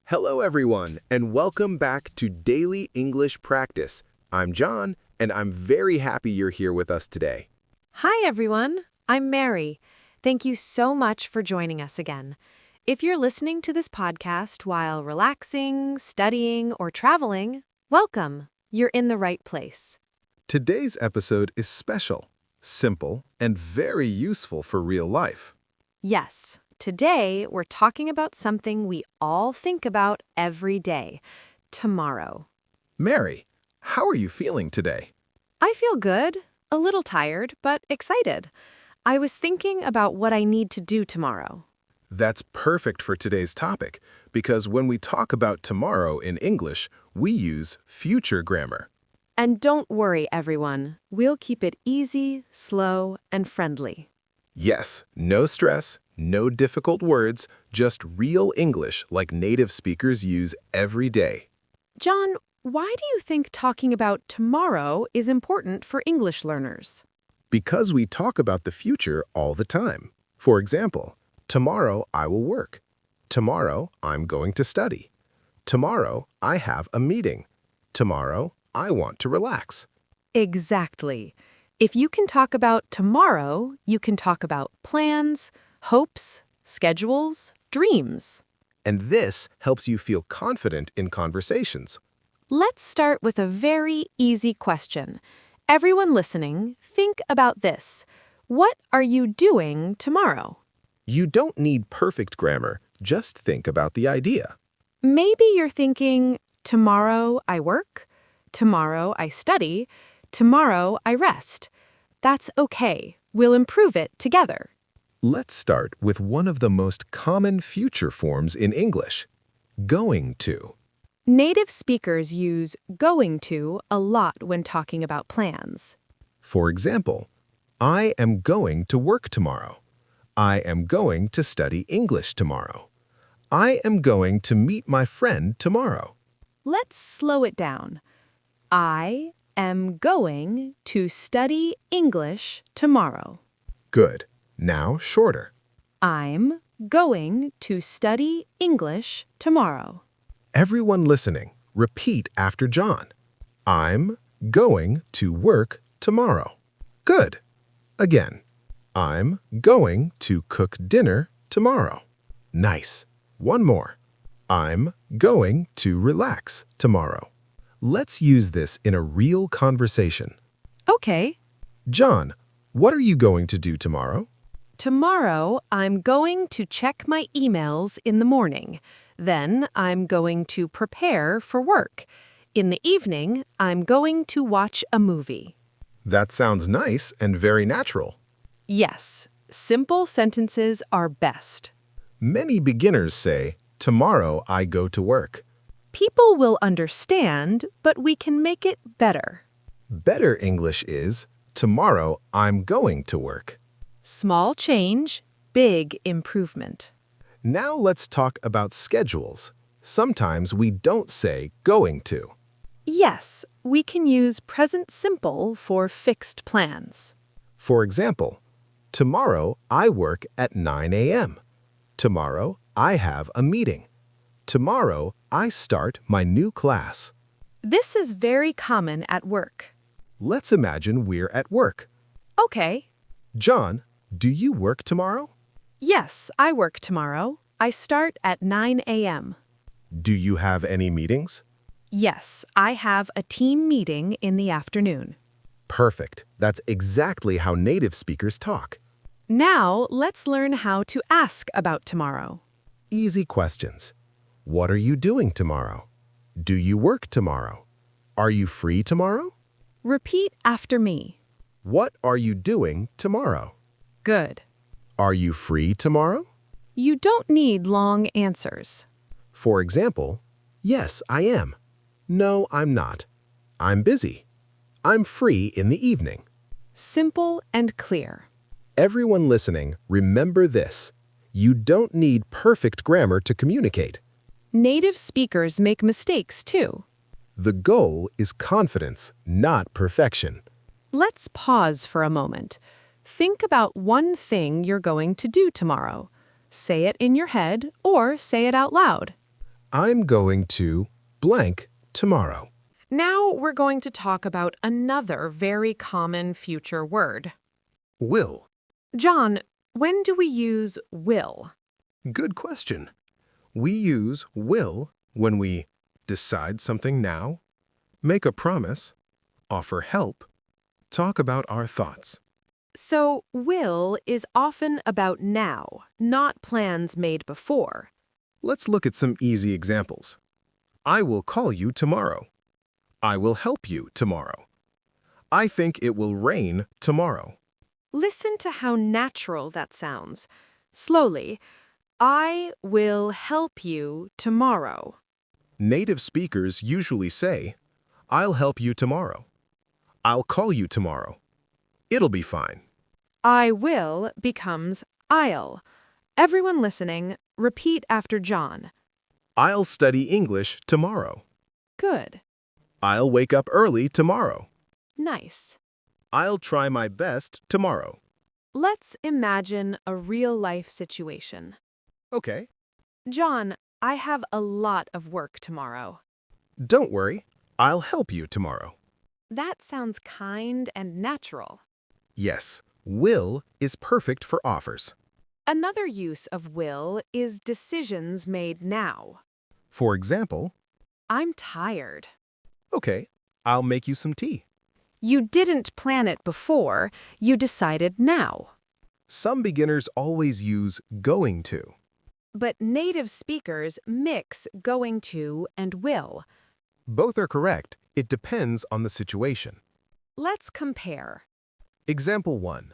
Hello, everyone, and welcome back to Daily English Practice. I'm John, and I'm very happy you're here with us today. Hi, everyone. I'm Mary. Thank you so much for joining us again. If you're listening to this podcast while relaxing, studying, or traveling, welcome. You're in the right place. Today's episode is special, simple, and very useful for real life. Yes, today we're talking about something we all think about every day, tomorrow. Mary, how are you feeling today? I feel good, a little tired, but excited. I was thinking about what I need to do tomorrow. That's perfect for today's topic, because when we talk about tomorrow in English, we use future grammar. And don't worry, everyone. We'll keep it easy, slow, and friendly. Yes, no stress, no difficult words, just real English like native speakers use every day. John, why do you think talking about tomorrow is important for English learners? Because we talk about the future all the time. For example, tomorrow I will work. Tomorrow I'm going to study. Tomorrow I have a meeting. Tomorrow I want to relax. Exactly. If you can talk about tomorrow, you can talk about plans, hopes, schedules, dreams. And this helps you feel confident in conversations. Let's start with a very easy question. Everyone listening, think about this. What are you doing tomorrow? You don't need perfect grammar, just think about the idea. Maybe you're thinking, tomorrow I work, tomorrow I study, tomorrow I rest. That's okay. We'll improve it together. Let's start with one of the most common future forms in English, going to. Native speakers use going to a lot when talking about plans. For example, I am going to work tomorrow. I am going to study English tomorrow. I am going to meet my friend tomorrow. Let's slow it down. I am going to study English tomorrow. Good. Now shorter. I'm going to study English tomorrow. Everyone listening, repeat after John. I'm going to work tomorrow. Good. Again. I'm going to cook dinner tomorrow. Nice. One more. I'm going to relax tomorrow. Let's use this in a real conversation. Okay. John, what are you going to do tomorrow? Tomorrow, I'm going to check my emails in the morning. Then, I'm going to prepare for work. In the evening, I'm going to watch a movie. That sounds nice and very natural. Yes, simple sentences are best. Many beginners say, tomorrow I go to work. People will understand, but we can make it better. Better English is, tomorrow I'm going to work. Small change, big improvement. Now let's talk about schedules. Sometimes we don't say going to. Yes, we can use present simple for fixed plans. For example, tomorrow I work at 9 a.m. Tomorrow I have a meeting. Tomorrow I start my new class. This is very common at work. Let's imagine we're at work. Okay. John, do you work tomorrow? Yes, I work tomorrow. I start at 9 a.m. Do you have any meetings? Yes, I have a team meeting in the afternoon. Perfect. That's exactly how native speakers talk. Now, let's learn how to ask about tomorrow. Easy questions. What are you doing tomorrow? Do you work tomorrow? Are you free tomorrow? Repeat after me. What are you doing tomorrow? Good. Are you free tomorrow? You don't need long answers. For example, yes, I am. No, I'm not. I'm busy. I'm free in the evening. Simple and clear. Everyone listening, remember this. You don't need perfect grammar to communicate. Native speakers make mistakes too. The goal is confidence, not perfection. Let's pause for a moment. Think about one thing you're going to do tomorrow. Say it in your head or say it out loud. I'm going to blank tomorrow. Now we're going to talk about another very common future word. Will. John, when do we use will? Good question. We use will when we decide something now, make a promise, offer help, talk about our thoughts. So, will is often about now, not plans made before. Let's look at some easy examples. I will call you tomorrow. I will help you tomorrow. I think it will rain tomorrow. Listen to how natural that sounds. Slowly, I will help you tomorrow. Native speakers usually say, I'll help you tomorrow. I'll call you tomorrow. It'll be fine. I will becomes I'll. Everyone listening, repeat after John. I'll study English tomorrow. Good. I'll wake up early tomorrow. Nice. I'll try my best tomorrow. Let's imagine a real-life situation. Okay. John, I have a lot of work tomorrow. Don't worry. I'll help you tomorrow. That sounds kind and natural. Yes, will is perfect for offers. Another use of will is decisions made now. For example, I'm tired. okay, I'll make you some tea. You didn't plan it before, you decided now. Some beginners always use going to. But native speakers mix going to and will. Both are correct. It depends on the situation. Let's compare. Example 1.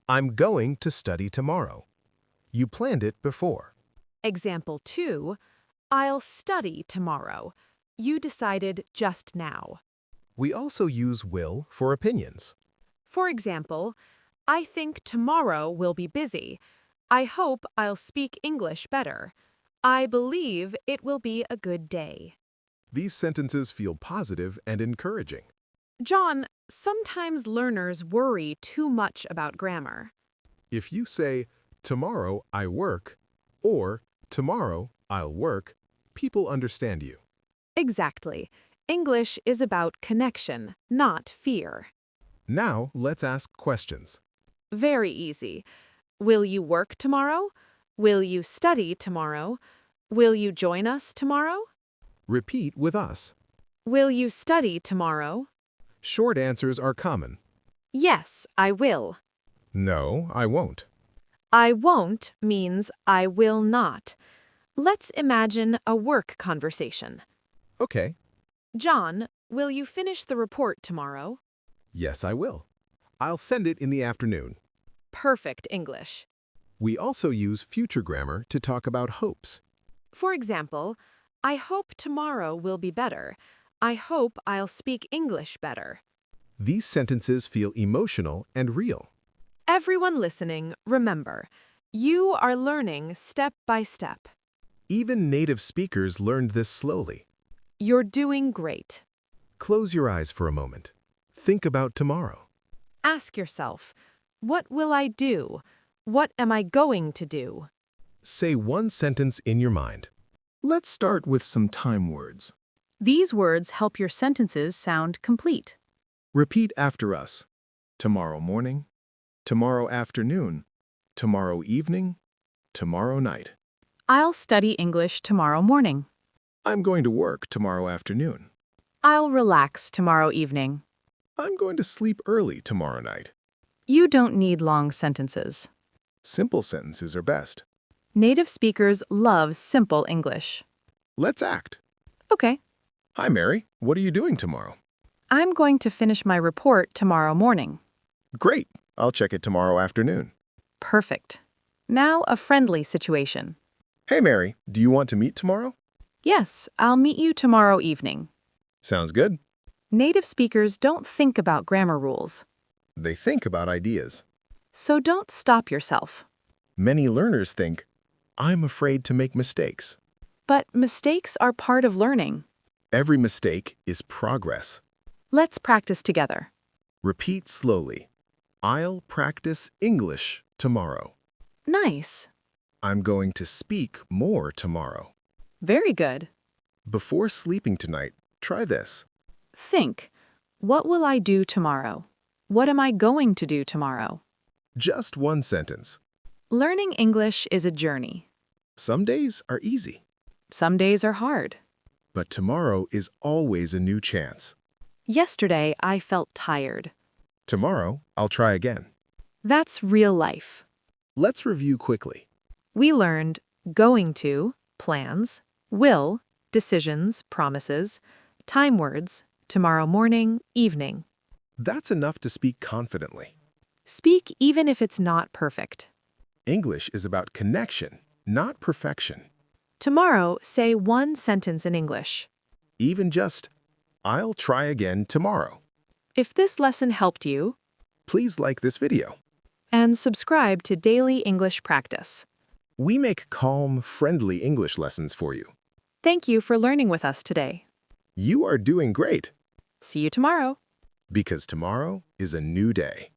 I'm going to study tomorrow. You planned it before. Example 2. I'll study tomorrow. You decided just now. We also use will for opinions. For example, I think tomorrow will be busy. I hope I'll speak English better. I believe it will be a good day. These sentences feel positive and encouraging. John, sometimes learners worry too much about grammar. If you say, tomorrow I work, or tomorrow I'll work, people understand you. Exactly. English is about connection, not fear. Now let's ask questions. Very easy. Will you work tomorrow? Will you study tomorrow? Will you join us tomorrow? Repeat with us. Will you study tomorrow? Short answers are common. Yes, I will. No, I won't. I won't means I will not. Let's imagine a work conversation. Okay. John, will you finish the report tomorrow? Yes, I will. I'll send it in the afternoon. Perfect English. We also use future grammar to talk about hopes. For example, I hope tomorrow will be better. I hope I'll speak English better. These sentences feel emotional and real. Everyone listening, remember, you are learning step by step. Even native speakers learned this slowly. You're doing great. Close your eyes for a moment. Think about tomorrow. Ask yourself, what will I do? What am I going to do? Say one sentence in your mind. Let's start with some time words. These words help your sentences sound complete. Repeat after us. Tomorrow morning, tomorrow afternoon, tomorrow evening, tomorrow night. I'll study English tomorrow morning. I'm going to work tomorrow afternoon. I'll relax tomorrow evening. I'm going to sleep early tomorrow night. You don't need long sentences. Simple sentences are best. Native speakers love simple English. Let's act. Okay. Hi, Mary. What are you doing tomorrow? I'm going to finish my report tomorrow morning. Great. I'll check it tomorrow afternoon. Perfect. Now a friendly situation. Hey, Mary. Do you want to meet tomorrow? Yes, I'll meet you tomorrow evening. Sounds good. Native speakers don't think about grammar rules, They think about ideas. so don't stop yourself. Many learners think, I'm afraid to make mistakes. But mistakes are part of learning. Every mistake is progress. Let's practice together. Repeat slowly. I'll practice English tomorrow. Nice. I'm going to speak more tomorrow. Very good. Before sleeping tonight, try this. Think. What will I do tomorrow? What am I going to do tomorrow? Just one sentence. Learning English is a journey. Some days are easy, Some days are hard. but tomorrow is always a new chance. Yesterday, I felt tired. Tomorrow, I'll try again. That's real life. Let's review quickly. We learned going to, plans, will, decisions, promises, time words, tomorrow morning, evening. That's enough to speak confidently. Speak even if it's not perfect. English is about connection, not perfection. Tomorrow, say one sentence in English. Even just, I'll try again tomorrow. If this lesson helped you, Please like this video. and subscribe to Daily English Practice. We make calm, friendly English lessons for you. Thank you for learning with us today. You are doing great, See you tomorrow. because tomorrow is a new day.